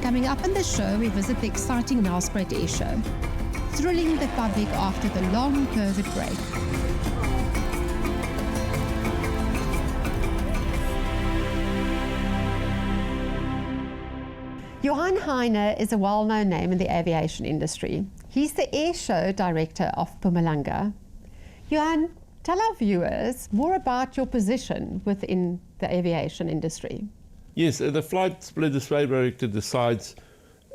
Coming up on the show, we visit the exciting Nelspruit Air Show, thrilling the public after the long COVID break. Johan Heine is a well-known name in the aviation industry. He's the air show director of Mpumalanga. Johan, tell our viewers more about your position within the aviation industry. Yes, the flight split display director decides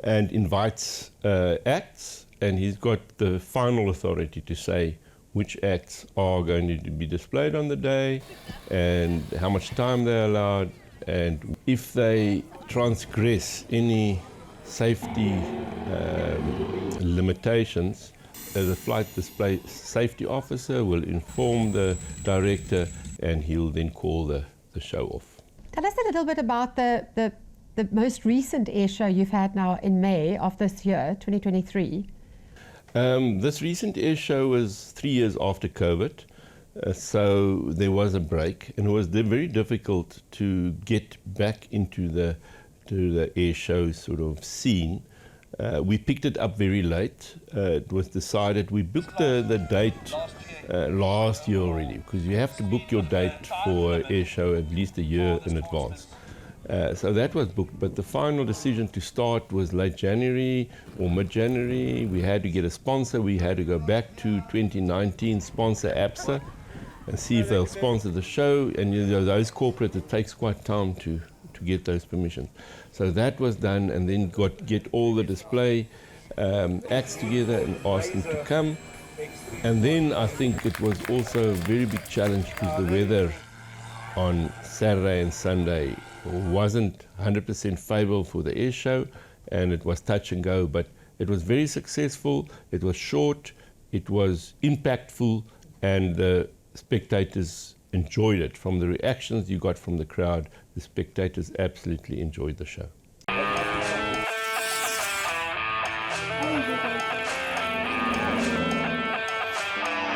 and invites acts, and he's got the final authority to say which acts are going to be displayed on the day and how much time they're allowed, and if they transgress any safety limitations, the flight display safety officer will inform the director, and he'll then call the show off. Tell us a little bit about the most recent air show you've had now in May of this year, 2023. This recent air show was 3 years after COVID, so there was a break, and it was very difficult to get back into the air show sort of scene. We picked it up very late. It was decided, we booked the date last year already, because you have to book your date for an air show at least a year in advance. So that was booked, but the final decision to start was late January or mid-January. We had to get a sponsor. We had to go back to 2019 sponsor APSA and see if they'll sponsor the show. And you know, those corporates, it takes quite time to get those permissions. So that was done, and then get all the display acts together and ask them to come. And then I think it was also a very big challenge because the weather on Saturday and Sunday wasn't 100% favorable for the air show, and it was touch and go, but it was very successful. It was short, it was impactful, and the spectators enjoyed it. From the reactions you got from the crowd, the spectators absolutely enjoyed the show.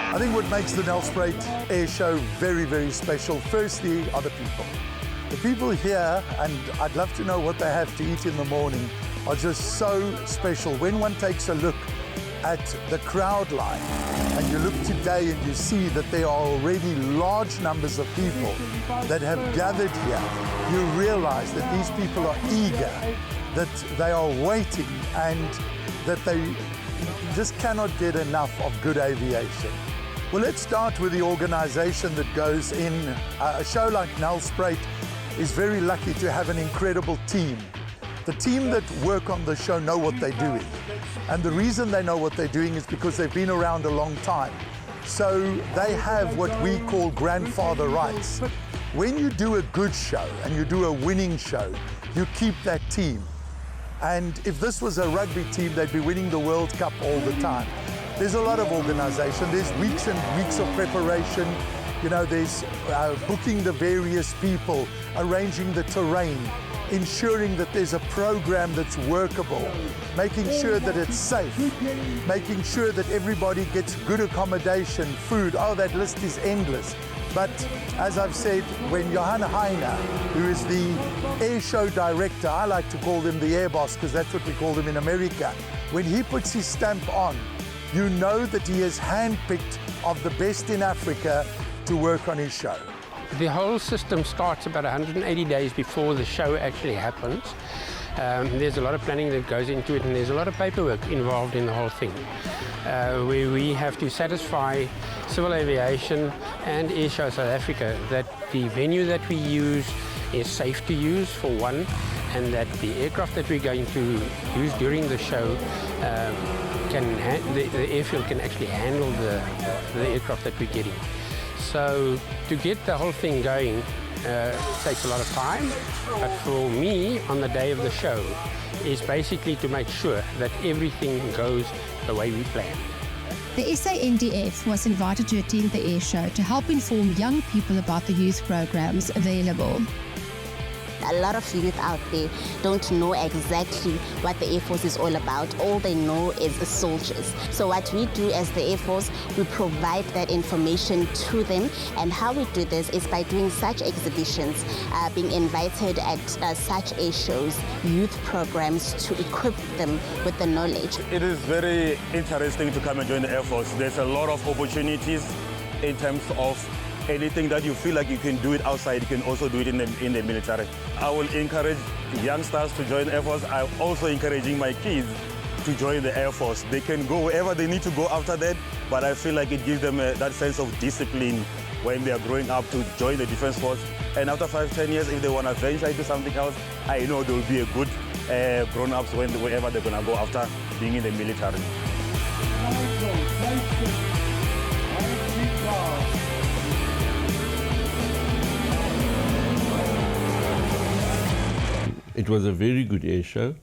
I think what makes the Nelspruit Air Show very, very special, firstly, are the people. The people here, and I'd love to know what they have to eat in the morning, are just so special. When one takes a look at the crowd line, and you look today and you see that there are already large numbers of people that have gathered here, you realize that these people are eager, that they are waiting, and that they just cannot get enough of good aviation. Well, let's start with the organization that goes in. A show like Nelspruit is very lucky to have an incredible team. The team that work on the show know what they're doing. And the reason they know what they're doing is because they've been around a long time. So they have what we call grandfather rights. When you do a good show and you do a winning show, you keep that team. And if this was a rugby team, they'd be winning the World Cup all the time. There's a lot of organization. There's weeks and weeks of preparation. You know, there's booking the various people, arranging the terrain, ensuring that there's a program that's workable, making sure that it's safe, making sure that everybody gets good accommodation, food. Oh, that list is endless. But as I've said, when Johan Heine, who is the air show director, I like to call him the air boss because that's what we call him in America, when he puts his stamp on, you know that he has handpicked of the best in Africa to work on his show. The whole system starts about 180 days before the show actually happens. There's a lot of planning that goes into it, and there's a lot of paperwork involved in the whole thing. We have to satisfy Civil Aviation and Airshow South Africa that the venue that we use is safe to use, for one, and that the aircraft that we're going to use during the show the airfield can actually handle the aircraft that we're getting. So to get the whole thing going takes a lot of time, but for me, on the day of the show, is basically to make sure that everything goes the way we plan. The SANDF was invited to attend the air show to help inform young people about the youth programs available. A lot of youth out there don't know exactly what the Air Force is all about. All they know is the soldiers. So what we do as the Air Force, we provide that information to them. And how we do this is by doing such exhibitions, being invited at such air shows, youth programs to equip them with the knowledge. It is very interesting to come and join the Air Force. There's a lot of opportunities in terms of anything that you feel like you can do it outside, you can also do it in the military. I will encourage youngsters to join the Air Force. I'm also encouraging my kids to join the Air Force. They can go wherever they need to go after that, but I feel like it gives them that sense of discipline when they are growing up to join the Defense Force. And after 5-10 years, if they want to venture into something else, I know they'll be a good grown-ups wherever they're going to go after being in the military. It was a very good air show.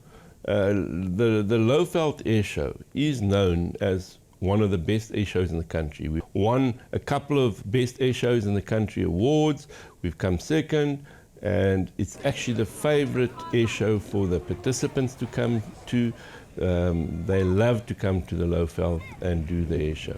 The Lowveld Air Show is known as one of the best air shows in the country. We won a couple of best air shows in the country awards. We've come second, and it's actually the favorite air show for the participants to come to. They love to come to the Lowveld and do the air show.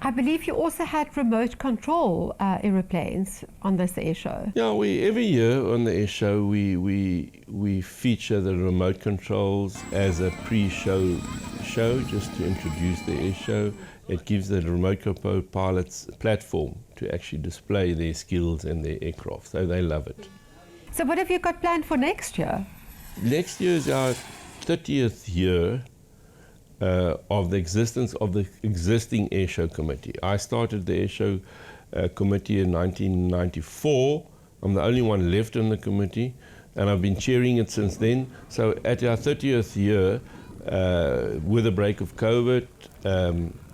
I believe you also had remote control aeroplanes on this air show. Yeah, every year on the air show we feature the remote controls as a pre-show show just to introduce the air show. It gives the remote control pilots a platform to actually display their skills and their aircraft, so they love it. So what have you got planned for next year? Next year is our 30th year of the existence of the existing air show committee. I started the air show committee in 1994. I'm the only one left in the committee, and I've been chairing it since then. So at our 30th year, with the break of COVID,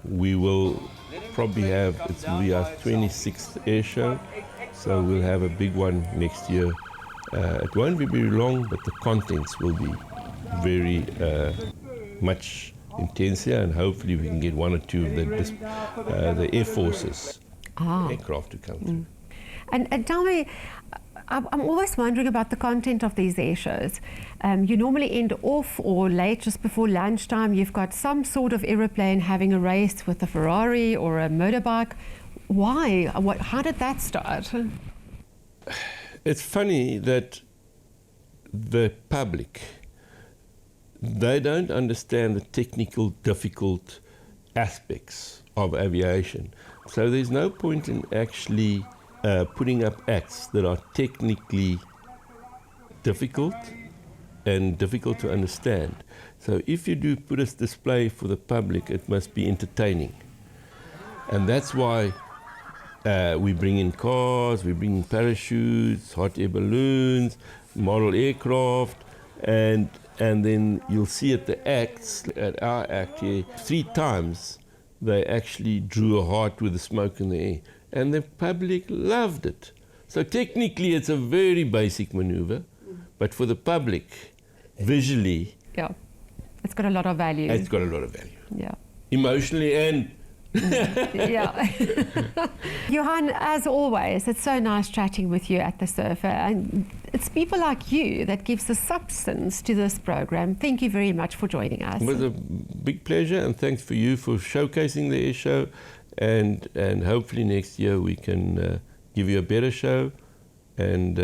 we will probably have, it will be our 26th air show, so we'll have a big one next year. It won't be very long, but the contents will be very much intensier, and hopefully we can get one or two of the Air Force's aircraft to come through. And tell me, I'm always wondering about the content of these air shows. You normally end off or late, just before lunchtime. You've got some sort of aeroplane having a race with a Ferrari or a motorbike. Why? How did that start? It's funny that the public, they don't understand the technical, difficult aspects of aviation. So there's no point in actually putting up acts that are technically difficult and difficult to understand. So if you do put a display for the public, it must be entertaining. And that's why we bring in cars, we bring in parachutes, hot air balloons, model aircraft, and then you'll see at the acts, at our act here, 3 times they actually drew a heart with the smoke in the air. And the public loved it. So technically it's a very basic maneuver, but for the public, visually, Yeah, it's got a lot of value. it's got a lot of value. Yeah. Emotionally and Yeah. Johan, as always, it's so nice chatting with you at the Surfer, and it's people like you that gives the substance to this program. Thank you very much for joining us. it was a big pleasure, and thanks for you for showcasing the air show, and hopefully next year we can give you a better show and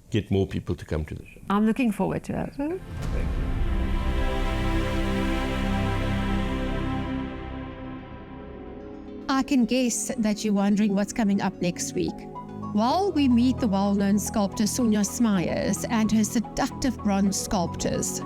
get more people to come to the show. I'm looking forward to it. I can guess that you're wondering what's coming up next week. Well, we meet the well-known sculptor Sonja Smyers and her seductive bronze sculptures.